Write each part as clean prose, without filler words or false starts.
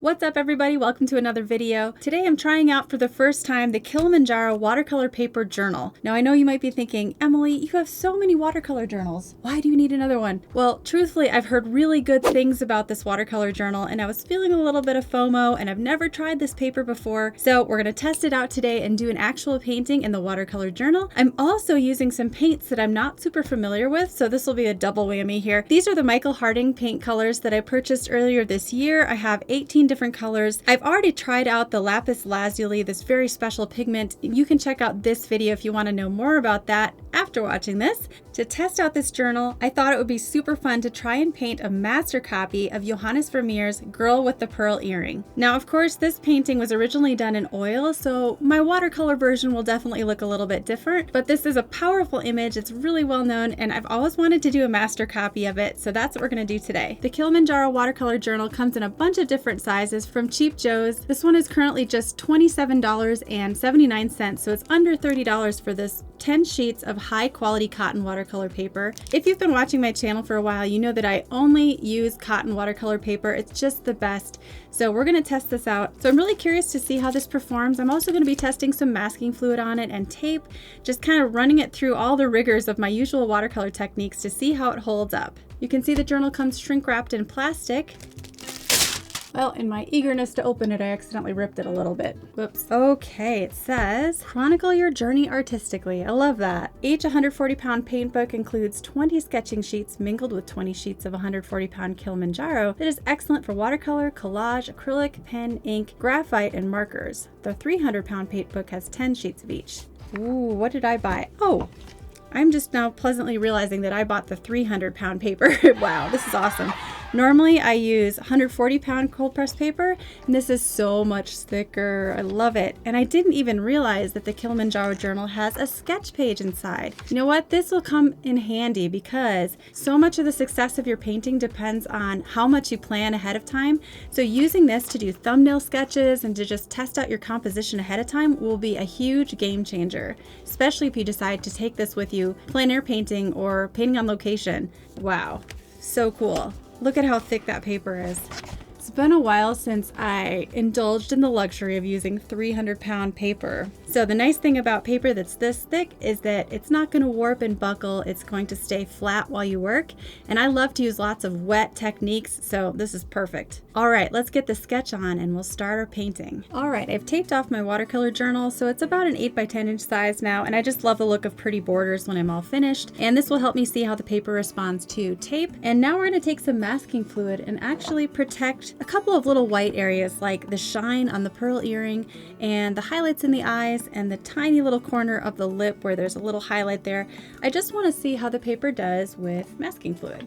What's up everybody, welcome to another video. Today I'm trying out for the first time the Kilimanjaro watercolor paper journal. Now I know you might be thinking, Emily, you have so many watercolor journals. Why do you need another one? Well, truthfully, I've heard really good things about this watercolor journal and I was feeling a little bit of FOMO and I've never tried this paper before. So we're gonna test it out today and do an actual painting in the watercolor journal. I'm also using some paints that I'm not super familiar with, so this will be a double whammy here. These are the Michael Harding paint colors that I purchased earlier this year. I have 18 different colors. I've already tried out the Lapis Lazuli, this very special pigment. You can check out this video if you want to know more about that after watching this. To test out this journal, I thought it would be super fun to try and paint a master copy of Johannes Vermeer's Girl with the Pearl Earring. Now, of course, this painting was originally done in oil, so my watercolor version will definitely look a little bit different, but this is a powerful image. It's really well known, and I've always wanted to do a master copy of it, so that's what we're going to do today. The Kilimanjaro watercolor journal comes in a bunch of different sizes from Cheap Joe's. This one is currently just $27.79, so it's under $30 for this 10 sheets of high quality cotton watercolor paper. If you've been watching my channel for a while, you know that I only use cotton watercolor paper. It's just the best. So we're gonna test this out. So I'm really curious to see how this performs. I'm also gonna be testing some masking fluid on it and tape, just kind of running it through all the rigors of my usual watercolor techniques to see how it holds up. You can see the journal comes shrink wrapped in plastic. Well, in my eagerness to open it, I accidentally ripped it a little bit. Whoops. Okay, it says, chronicle your journey artistically. I love that. Each 140-pound paint book includes 20 sketching sheets mingled with 20 sheets of 140-pound Kilimanjaro that is excellent for watercolor, collage, acrylic, pen, ink, graphite, and markers. The 300-pound paint book has 10 sheets of each. Ooh, what did I buy? Oh, I'm just now pleasantly realizing that I bought the 300-pound paper. Wow, this is awesome. Normally I use 140-pound cold press paper, and this is so much thicker. I love it. And I didn't even realize that the Kilimanjaro journal has a sketch page inside. You know what? This will come in handy because so much of the success of your painting depends on how much you plan ahead of time. So using this to do thumbnail sketches and to just test out your composition ahead of time will be a huge game changer, especially if you decide to take this with you plein air painting or painting on location. Wow, so cool. Look at how thick that paper is. It's been a while since I indulged in the luxury of using 300-pound paper. So the nice thing about paper that's this thick is that it's not going to warp and buckle. It's going to stay flat while you work. And I love to use lots of wet techniques, so this is perfect. All right, let's get the sketch on and we'll start our painting. All right, I've taped off my watercolor journal, so it's about an 8 by 10 inch size now, and I just love the look of pretty borders when I'm all finished. And this will help me see how the paper responds to tape. And now we're going to take some masking fluid and actually protect a couple of little white areas like the shine on the pearl earring and the highlights in the eyes and the tiny little corner of the lip where there's a little highlight there. I just want to see how the paper does with masking fluid.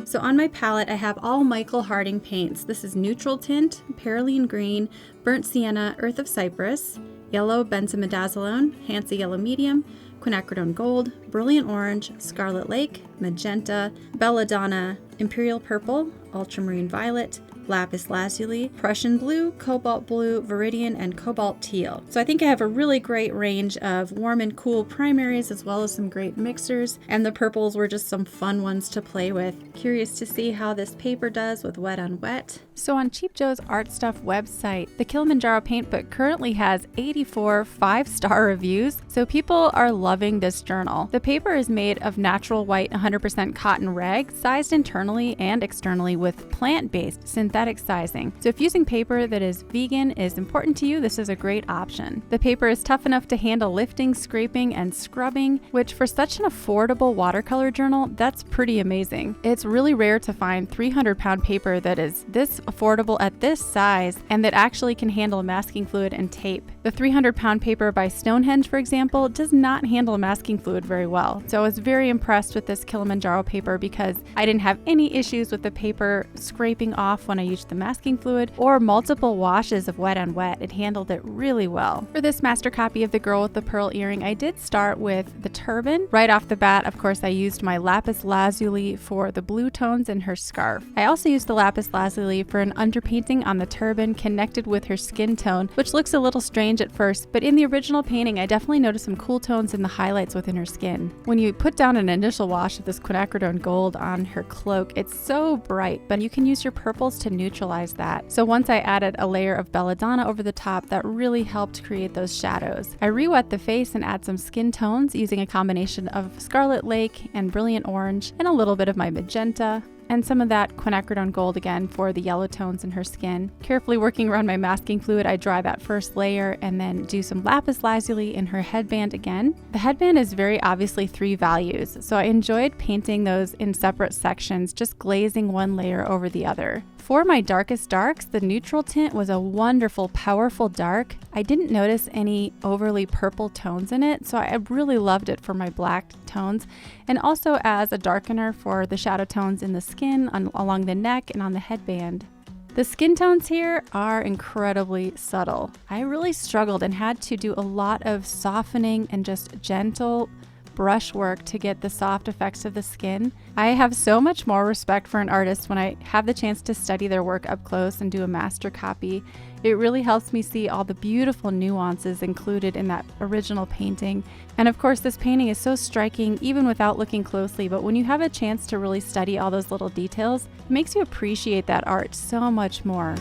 So on my palette, I have all Michael Harding paints. This is neutral tint, Perylene Green, burnt sienna, earth of Cyprus, yellow Benzimidazalone, Hansa yellow medium, Quinacridone Gold, brilliant orange, Scarlet Lake, Magenta, Belladonna, Imperial Purple, Ultramarine Violet, Lapis Lazuli, Prussian Blue, Cobalt Blue, Viridian, and Cobalt Teal. So I think I have a really great range of warm and cool primaries as well as some great mixers, and the purples were just some fun ones to play with. Curious to see how this paper does with wet on wet. So on Cheap Joe's Art Stuff website, the Kilimanjaro paint book currently has 84 5-star reviews, so people are loving this journal. The paper is made of natural white 100% cotton rag, sized internally and externally with plant-based synthetic sizing. So if using paper that is vegan is important to you, this is a great option. The paper is tough enough to handle lifting, scraping, and scrubbing, which for such an affordable watercolor journal, that's pretty amazing. It's really rare to find 300-pound paper that is this affordable at this size and that actually can handle masking fluid and tape. The 300-pound paper by Stonehenge, for example, does not handle masking fluid very well. So I was very impressed with this Kilimanjaro paper because I didn't have any issues with the paper for scraping off when I used the masking fluid, or multiple washes of wet on wet. It handled it really well. For this master copy of the girl with the pearl earring, I did start with the turban. Right off the bat, of course, I used my Lapis Lazuli for the blue tones in her scarf. I also used the Lapis Lazuli for an underpainting on the turban connected with her skin tone, which looks a little strange at first, but in the original painting, I definitely noticed some cool tones in the highlights within her skin. When you put down an initial wash of this Quinacridone Gold on her cloak, it's so bright, but you can use your purples to neutralize that. So once I added a layer of Belladonna over the top, that really helped create those shadows. I re-wet the face and add some skin tones using a combination of Scarlet Lake and Brilliant Orange and a little bit of my Magenta, and some of that Quinacridone Gold again for the yellow tones in her skin. Carefully working around my masking fluid, I dry that first layer and then do some Lapis Lazuli in her headband again. The headband is very obviously 3 values, so I enjoyed painting those in separate sections, just glazing one layer over the other. For my darkest darks, the neutral tint was a wonderful, powerful dark. I didn't notice any overly purple tones in it, so I really loved it for my black tones, and also as a darkener for the shadow tones in the skin, along the neck, and on the headband. The skin tones here are incredibly subtle. I really struggled and had to do a lot of softening and just gentle brush work to get the soft effects of the skin. I have so much more respect for an artist when I have the chance to study their work up close and do a master copy. It really helps me see all the beautiful nuances included in that original painting. And of course, this painting is so striking even without looking closely, but when you have a chance to really study all those little details, it makes you appreciate that art so much more.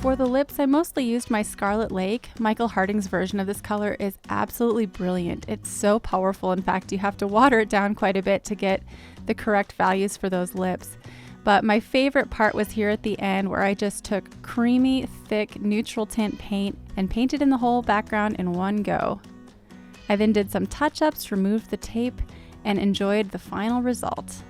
For the lips, I mostly used my Scarlet Lake. Michael Harding's version of this color is absolutely brilliant. It's so powerful. In fact, you have to water it down quite a bit to get the correct values for those lips. But my favorite part was here at the end, where I just took creamy, thick, neutral tint paint and painted in the whole background in one go. I then did some touch-ups, removed the tape, and enjoyed the final result.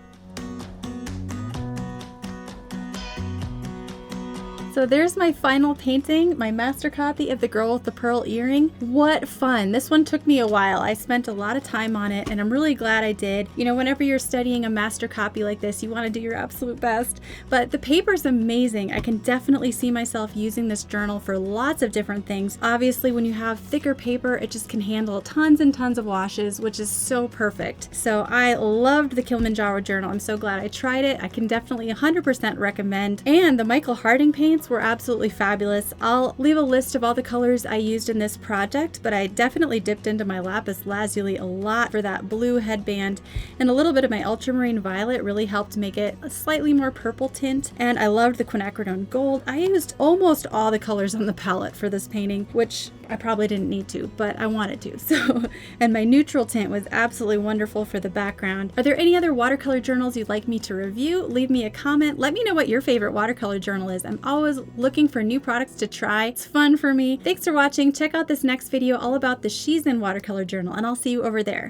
So there's my final painting, my master copy of the girl with the pearl earring. What fun. This one took me a while. I spent a lot of time on it, and I'm really glad I did. You know, whenever you're studying a master copy like this, you want to do your absolute best. But the paper's amazing. I can definitely see myself using this journal for lots of different things. Obviously, when you have thicker paper, it just can handle tons and tons of washes, which is so perfect. So I loved the Kilimanjaro journal. I'm so glad I tried it. I can definitely 100% recommend. And the Michael Harding paints were absolutely fabulous. I'll leave a list of all the colors I used in this project, but I definitely dipped into my Lapis Lazuli a lot for that blue headband, and a little bit of my Ultramarine Violet really helped make it a slightly more purple tint. And I loved the Quinacridone Gold. I used almost all the colors on the palette for this painting, which I probably didn't need to, but I wanted to. So, and my neutral tint was absolutely wonderful for the background. Are there any other watercolor journals you'd like me to review? Leave me a comment. Let me know what your favorite watercolor journal is. I'm always looking for new products to try. It's fun for me. Thanks for watching. Check out this next video all about the She's In watercolor journal, and I'll see you over there.